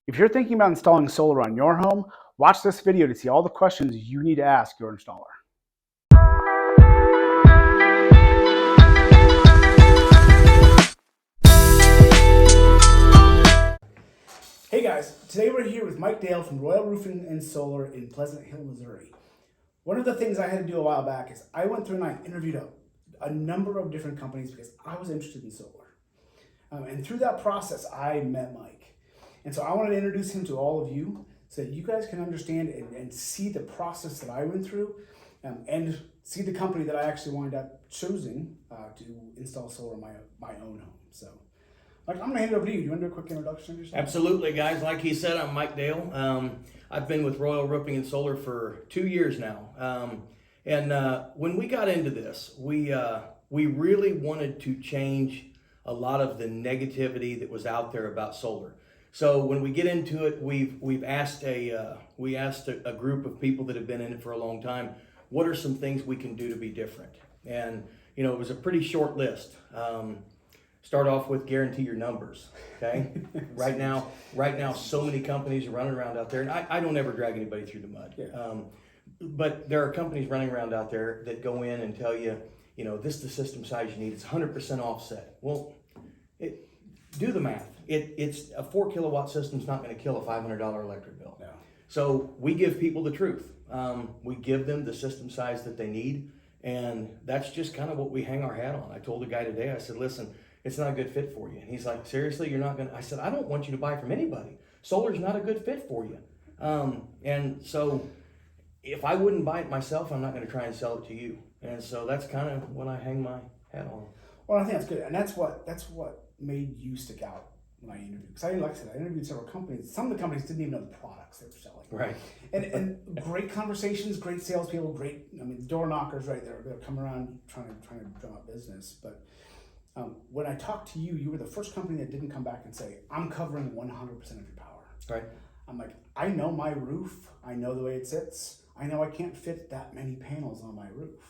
If you're thinking about installing solar on your home, watch this video to see all the questions you need to ask your installer. Hey guys, today we're here with Mike Dale from Royal Roofing and Solar in Pleasant Hill, Missouri. One of the things I had to do a while back is I went through and I interviewed a number of different companies because I was interested in solar. And through that process, I met Mike. And so I wanted to introduce him to all of you so that you guys can understand and see the process that I went through and see the company that I actually wound up choosing to install solar in my own home. So, Mike, I'm going to hand it over to you. Do you want to do a quick introduction of yourself? Absolutely, guys. Like he said, I'm Mike Dale. I've been with Royal Roofing and Solar for 2 years now. When we got into this, we really wanted to change a lot of the negativity that was out there about solar. So when we get into it, we asked a group of people that have been in it for a long time, what are some things we can do to be different? And it was a pretty short list. Start off with guarantee your numbers. Okay, right now, so many companies are running around out there, and I don't ever drag anybody through the mud. Yeah. But there are companies running around out there that go in and tell you, this is the system size you need. It's 100% offset. Well, do the math. It's a 4 kilowatt system is not going to kill a $500 electric bill. No. So we give people the truth. We give them the system size that they need, and that's just kind of what we hang our hat on. I told a guy today, I said, listen, it's not a good fit for you. And he's like, seriously, you're not going to? I said, I don't want you to buy from anybody. Solar's not a good fit for you. And so if I wouldn't buy it myself, I'm not going to try and sell it to you. And so that's kind of what I hang my hat on. Well, I think that's good, and that's what made you stick out when I interviewed. Because like I said, I interviewed several companies. Some of the companies didn't even know the products they were selling. Right. And great conversations, great salespeople, door knockers right there. They're coming around trying to drum up business. But when I talked to you, you were the first company that didn't come back and say, I'm covering 100% of your power. Right. I'm like, I know my roof. I know the way it sits. I know I can't fit that many panels on my roof.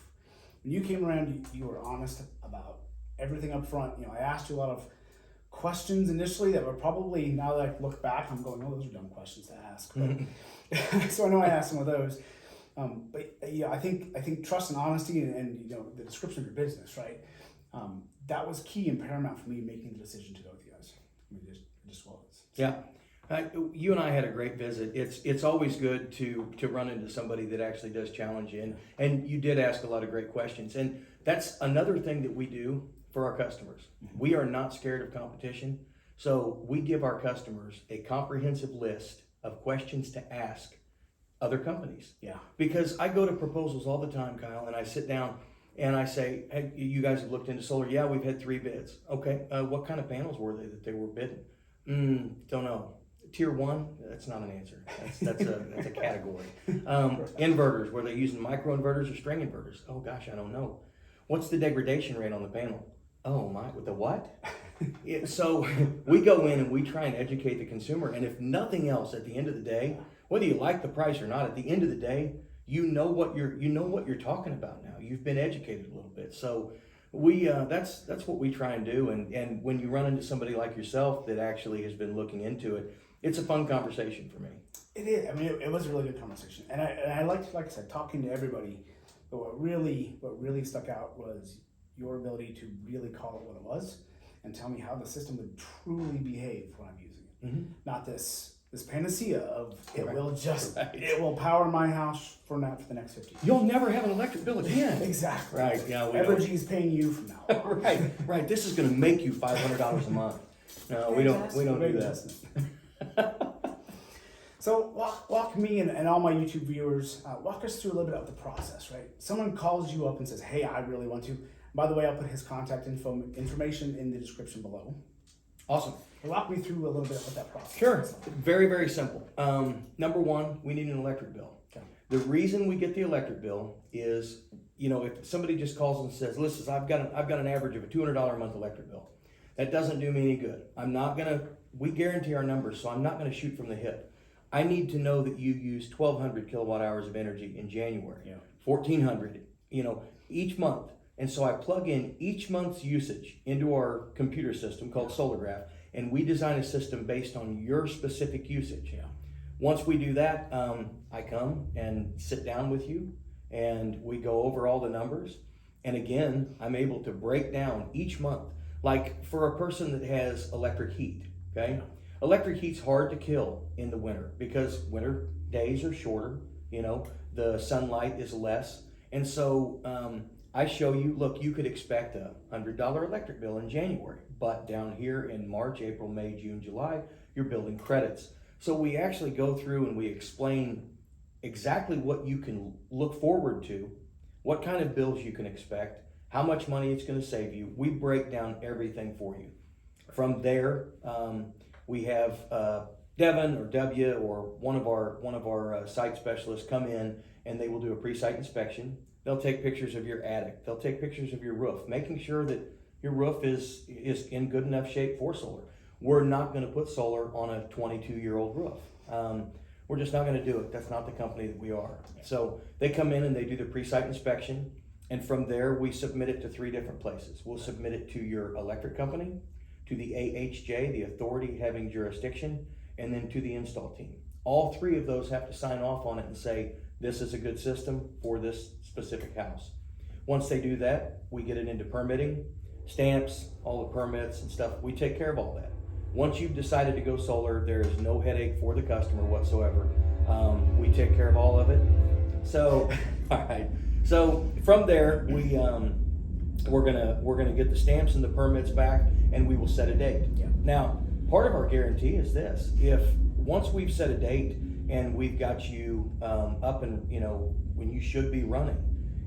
When you came around, you were honest about everything up front. I asked you a lot of questions initially that were probably, now that I look back, I'm going, oh, those are dumb questions to ask. But, so I know I asked some of those. I think trust and honesty and the description of your business, right? That was key and paramount for me making the decision to go with you guys. It just was. Yeah. You and I had a great visit. It's always good to run into somebody that actually does challenge you. And you did ask a lot of great questions. And that's another thing that we do for our customers. Mm-hmm. We are not scared of competition. So we give our customers a comprehensive list of questions to ask other companies. Yeah. Because I go to proposals all the time, Kyle, and I sit down and I say, hey, you guys have looked into solar? Yeah, we've had 3 bids. Okay, what kind of panels were they that they were bidding? Don't know. Tier 1, that's not an answer. That's a category. Inverters, were they using micro inverters or string inverters? Oh gosh, I don't know. What's the degradation rate on the panel? Oh my, with the what? So we go in and we try and educate the consumer. And if nothing else, at the end of the day, whether you like the price or not, at the end of the day, you know what you're talking about now. You've been educated a little bit. So we that's what we try and do. And when you run into somebody like yourself that actually has been looking into it, it's a fun conversation for me. It is. I mean, it was a really good conversation, and I liked, like I said, talking to everybody. But what really stuck out was your ability to really call it what it was, and tell me how the system would truly behave when I'm using it. Mm-hmm. Not this panacea of it will power my house for the next 50 years. You'll never have an electric bill again. Exactly. Right. Yeah. Evergy is paying you from now on. Right. This is going to make you $500 a month. No, we don't do that. So walk me and all my YouTube viewers, walk us through a little bit of the process, right? Someone calls you up and says, hey, I really want to. By the way, I'll put his contact information in the description below. Awesome. Walk me through a little bit of that process. Sure. Very, very simple. Number one, we need an electric bill. Okay. The reason we get the electric bill is, if somebody just calls and says, listen, I've got an average of a $200 a month electric bill. That doesn't do me any good. We guarantee our numbers, so I'm not going to shoot from the hip. I need to know that you use 1,200 kilowatt hours of energy in January, 1,400, each month. And so I plug in each month's usage into our computer system called SolarGraph, and we design a system based on your specific usage. Yeah. Once we do that, I come and sit down with you and we go over all the numbers. And again, I'm able to break down each month. Like for a person that has electric heat, okay? Electric heat's hard to kill in the winter because winter days are shorter, the sunlight is less. And so I show you, look, you could expect a $100 electric bill in January, but down here in March, April, May, June, July, you're building credits. So we actually go through and we explain exactly what you can look forward to, what kind of bills you can expect, how much money it's going to save you. We break down everything for you. From there, we have Devin or W or one of our site specialists come in and they will do a pre-site inspection. They'll take pictures of your attic. They'll take pictures of your roof, making sure that your roof is in good enough shape for solar. We're not going to put solar on a 22-year-old roof. We're just not going to do it. That's not the company that we are. So they come in and they do the pre-site inspection. And from there, we submit it to 3 different places. We'll submit it to your electric company, to the AHJ, the authority having jurisdiction, and then to the install team. All 3 of those have to sign off on it and say, this is a good system for this specific house. Once they do that, we get it into permitting, stamps, all the permits and stuff. We take care of all that. Once you've decided to go solar, there is no headache for the customer whatsoever. We take care of all of it. So, all right. So from there, we're gonna get the stamps and the permits back, and we will set a date. Yeah. Now, part of our guarantee is this: if once we've set a date and we've got you up and when you should be running,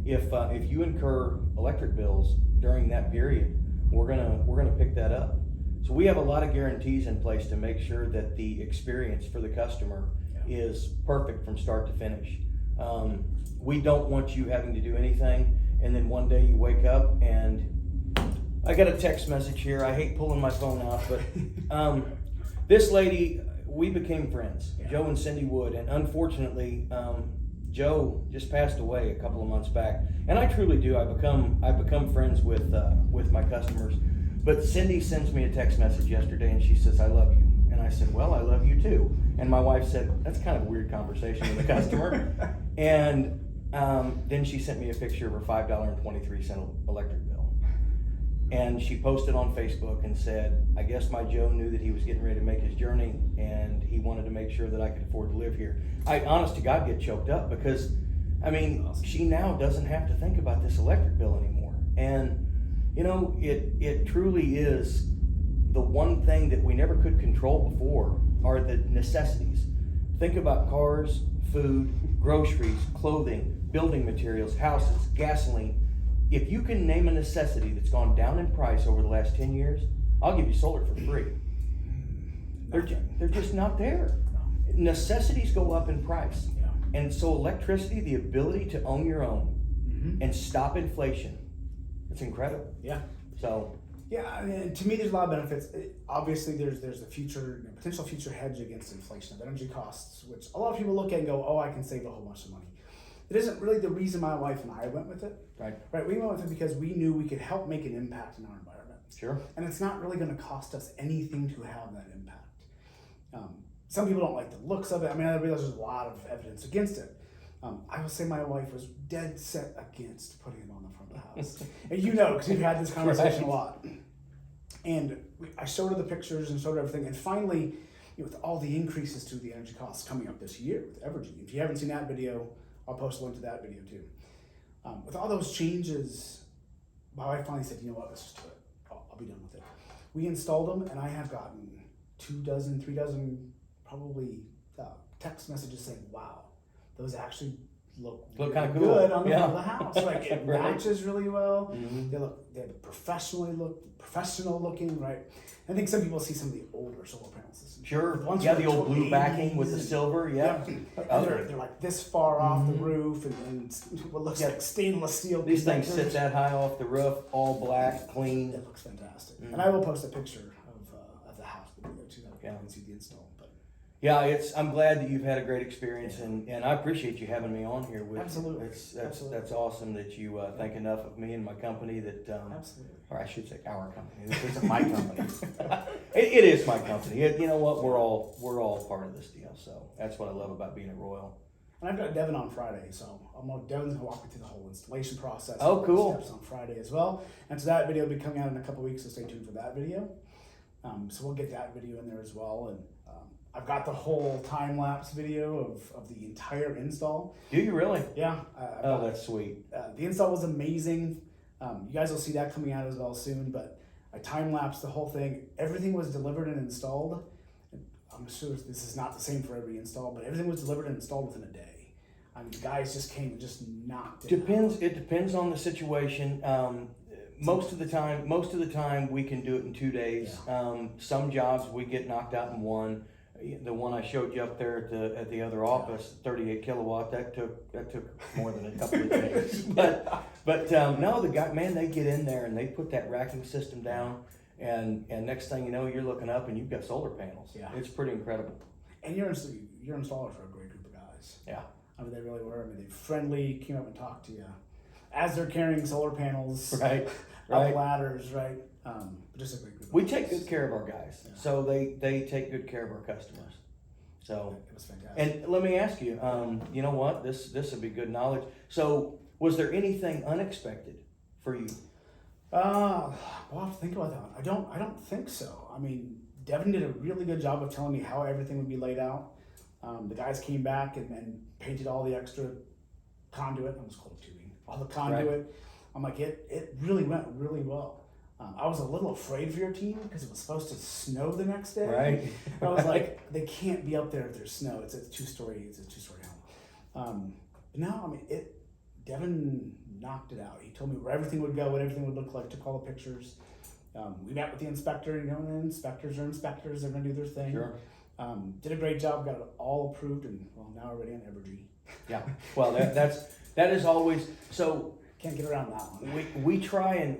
if you incur electric bills during that period, we're gonna pick that up. So we have a lot of guarantees in place to make sure that the experience for the customer is perfect from start to finish. We don't want you having to do anything and then one day you wake up and I got a text message here. I hate pulling my phone out, but this lady, we became friends, Joe and Cindy Wood, and unfortunately, Joe just passed away a couple of months back. And I truly do. I become friends with my customers. But Cindy sends me a text message yesterday and she says, "I love you." And I said, "Well, I love you too." And my wife said, "That's kind of a weird conversation with a customer." And then she sent me a picture of her $5.23 electric bill. And she posted on Facebook and said, "I guess my Joe knew that he was getting ready to make his journey and he wanted to make sure that I could afford to live here." I, honest to God, get choked up because, she now doesn't have to think about this electric bill anymore. And, it truly is the one thing that we never could control before are the necessities. Think about cars, food, groceries, clothing, building materials, houses, gasoline. If you can name a necessity that's gone down in price over the last 10 years, I'll give you solar for free. They're just not there. Necessities go up in price. And so electricity, the ability to own your own and stop inflation, it's incredible. Yeah. So. Yeah, to me, there's a lot of benefits. Obviously, there's a potential future hedge against inflation of energy costs, which a lot of people look at and go, "Oh, I can save a whole bunch of money." It isn't really the reason my wife and I went with it. Right. We went with it because we knew we could help make an impact in our environment. Sure. And it's not really going to cost us anything to have that impact. Some people don't like the looks of it. I realize there's a lot of evidence against it. I will say my wife was dead set against putting it on the front of the house. And because we've had this conversation a lot. And I showed her the pictures and showed her everything. And finally, with all the increases to the energy costs coming up this year with Evergy, if you haven't seen that video, I'll post a link to that video too. With all those changes, my wife finally said, "You know what, let's just do it. I'll be done with it." We installed them, and I have gotten 2 dozen, 3 dozen, probably text messages saying, "Wow, those actually look really kind of cool. good on the front of the house." Like it Right. matches really well. Mm-hmm. They're professional looking, right? I think some people see some of the older solar panel systems. Sure. Ones Yeah, from the old blue 80s backing with the and- silver. Yeah. And they're like this far off the roof and what looks Yeah. like stainless steel. These things sit conductors. that high off the roof, all black, clean. It looks fantastic. And I will post a picture of the house video too, that you can see the install. But Yeah, I'm glad that you've had a great experience, and I appreciate you having me on here with Absolutely. you. Absolutely. That's awesome that you think enough of me and my company that, Absolutely. or I should say our company. This isn't my company. It is my company. You know what? We're all part of this deal. So that's what I love about being at Royal. And I've got Devin on Friday, so Devin's gonna walk me through the whole installation process. Oh, cool. Steps on Friday as well, and so that video will be coming out in a couple weeks. So stay tuned for that video. So we'll get that video in there as well, and I've got the whole time lapse video of the entire install. Do you really? Yeah. Oh, that's sweet. The install was amazing. You guys will see that coming out as well soon, but I time lapsed the whole thing. Everything was delivered and installed. I'm sure this is not the same for every install, but everything was delivered and installed within a day. I mean, the guys just came and just knocked it out. It depends on the situation. Most of the time we can do it in 2 days. Yeah. Some jobs we get knocked out in one. The one I showed you up there at the other office, 38 kilowatt, that took more than a couple of days. But no, the guy, man, they get in there and they put that racking system down, and next thing you know, you're looking up and you've got solar panels. Yeah. It's pretty incredible. And your installers are a great group of guys. Yeah. I mean, they really were. I mean, they friendly, came up and talked to you as they're carrying solar panels, Right. up ladders, right? Just a great group. We take good care of our guys, Yeah. so they take good care of our customers. So It was fantastic. and let me ask you, you know what? This would be good knowledge. So was there anything unexpected for you? Well, I'll have to think about that one. I don't think so. I mean, Devin did a really good job of telling me how everything would be laid out. The guys came back and painted all the extra conduit. I almost called it tubing. All the conduit. Right. I'm like, it really went really well. I was a little afraid for your team because it was supposed to snow the next day. Right. I was like, they can't be up there if there's snow. It's a two-story home. But no, I mean, Devin knocked it out. He told me where everything would go, what everything would look like, took all the pictures. We met with the inspector, and the inspectors are inspectors. They're going to do their thing. Sure. Did a great job, got it all approved, and now we're ready on Evergy. Yeah. Well, that is always so. Can't get around that one. We try.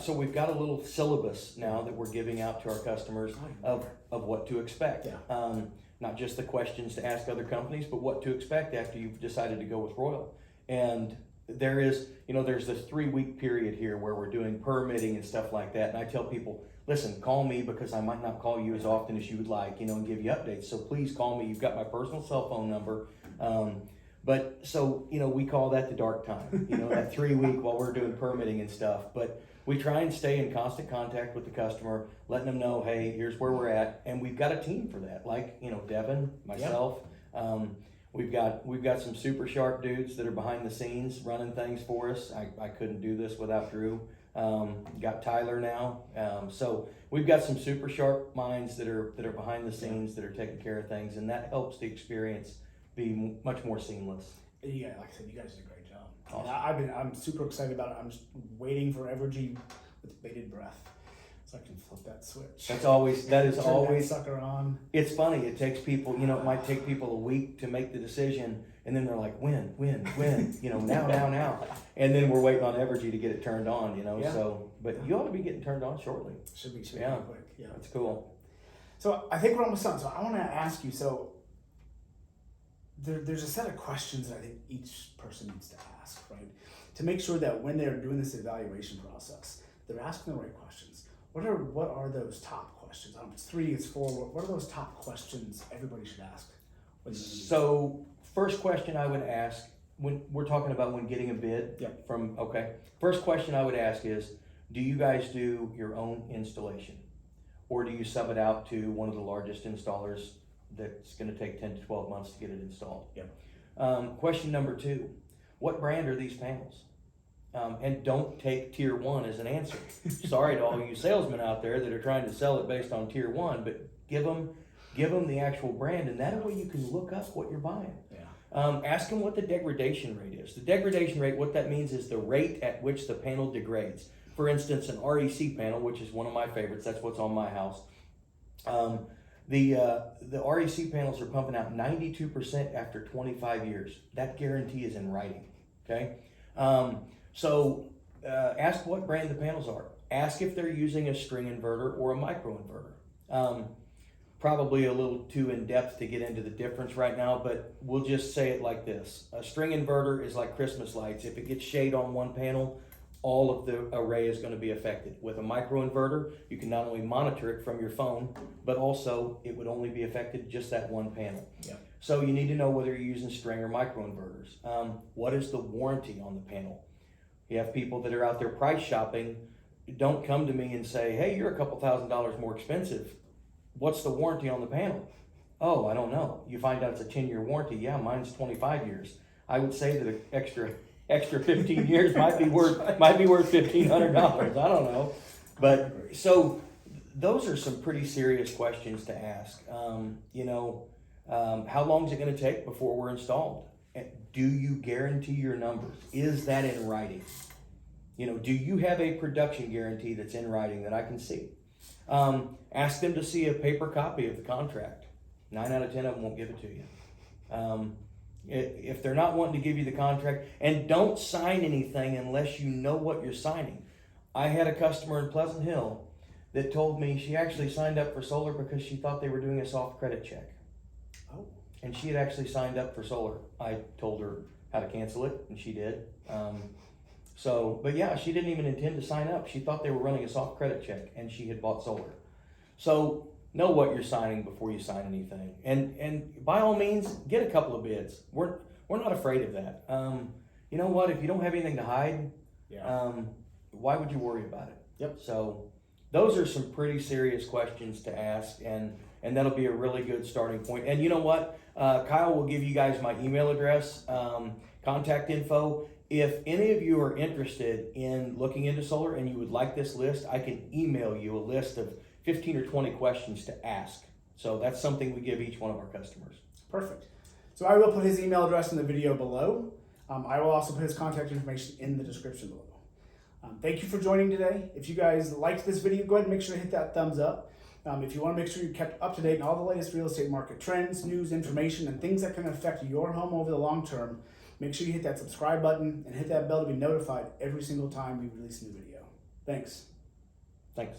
So we've got a little syllabus now that we're giving out to our customers of what to expect. Yeah. Not just the questions to ask other companies, but what to expect after you've decided to go with Royal. And there's this 3-week period here where we're doing permitting and stuff like that. And I tell people, listen, call me because I might not call you as often as you would like, and give you updates. So please call me. You've got my personal cell phone number. But so, we call that the dark time, that 3-week while we're doing permitting and stuff. But we try and stay in constant contact with the customer, letting them know, hey, here's where we're at. And we've got a team for that. Like, Devin, myself, we've got some super sharp dudes that are behind the scenes running things for us. I couldn't do this without Drew. Got Tyler now. So we've got some super sharp minds that are behind the scenes that are taking care of things. And that helps the experience be much more seamless. Yeah, like I said, you guys did a great job. Awesome. I'm super excited about it. I'm just waiting for Evergy with bated breath, so I can flip that switch. That is Turn always that sucker on. It's funny. It takes people. It might take people a week to make the decision, and then they're like, when? Now. And then we're waiting on Evergy to get it turned on. Yeah. So, but you ought to be getting turned on shortly. Should be Yeah. quick. Yeah, That's cool. So I think we're almost done. So I want to ask you. So there's a set of questions that I think each person needs to ask, right? To make sure that when they're doing this evaluation process, they're asking the right questions. What are those top questions? I don't know if it's 3, it's 4. What are those top questions everybody should ask? So first question I would ask when we're talking about when getting a bid. Yep. First question I would ask is, do you guys do your own installation, or do you sub it out to one of the largest installers that's going to take 10 to 12 months to get it installed? Yep. Question number 2, what brand are these panels? And don't take tier 1 as an answer. Sorry to all you salesmen out there that are trying to sell it based on tier 1, but give them the actual brand, and that way you can look up what you're buying. Yeah. Ask them what the degradation rate is. The degradation rate, what that means is the rate at which the panel degrades. For instance, an REC panel, which is one of my favorites, that's what's on my house. The REC panels are pumping out 92% after 25 years. That guarantee is in writing, okay? So ask what brand the panels are. Ask if they're using a string inverter or a micro inverter. probably a little too in depth to get into the difference right now, but we'll just say it like this. A string inverter is like Christmas lights. If it gets shade on one panel, all of the array is going to be affected. With a microinverter, you can not only monitor it from your phone, but also it would only be affected just that one panel. Yeah. So you need to know whether you're using string or microinverters. What is the warranty on the panel? You have people that are out there price shopping. Don't come to me and say, hey, you're a couple $1,000s more expensive. What's the warranty on the panel? Oh, I don't know. You find out it's a 10-year warranty. Yeah, mine's 25 years. I would say that an extra 15 years might be worth $1,500. I don't know. But so those are some pretty serious questions to ask. How long is it going to take before we're installed? Do you guarantee your numbers? Is that in writing? Do you have a production guarantee that's in writing that I can see? Ask them to see a paper copy of the contract. 9 out of 10 of them won't give it to you. If they're not wanting to give you the contract, and don't sign anything unless you know what you're signing. I had a customer in Pleasant Hill that told me she actually signed up for solar because she thought they were doing a soft credit check. Oh. And she had actually signed up for solar. I told her how to cancel it, and she did. But yeah, she didn't even intend to sign up. She thought they were running a soft credit check, and she had bought solar. So know what you're signing before you sign anything. And by all means, get a couple of bids. We're not afraid of that. You know what? If you don't have anything to hide, why would you worry about it? Yep. So those are some pretty serious questions to ask, and that'll be a really good starting point. And you know what? Kyle will give you guys my email address, contact info. If any of you are interested in looking into solar and you would like this list, I can email you a list of 15 or 20 questions to ask. So that's something we give each one of our customers. Perfect. So I will put his email address in the video below. I will also put his contact information in the description below. Thank you for joining today. If you guys liked this video, go ahead and make sure to hit that thumbs up. If you want to make sure you're kept up to date on all the latest real estate market trends, news, information, and things that can affect your home over the long term, make sure you hit that subscribe button and hit that bell to be notified every single time we release a new video. Thanks. Thanks.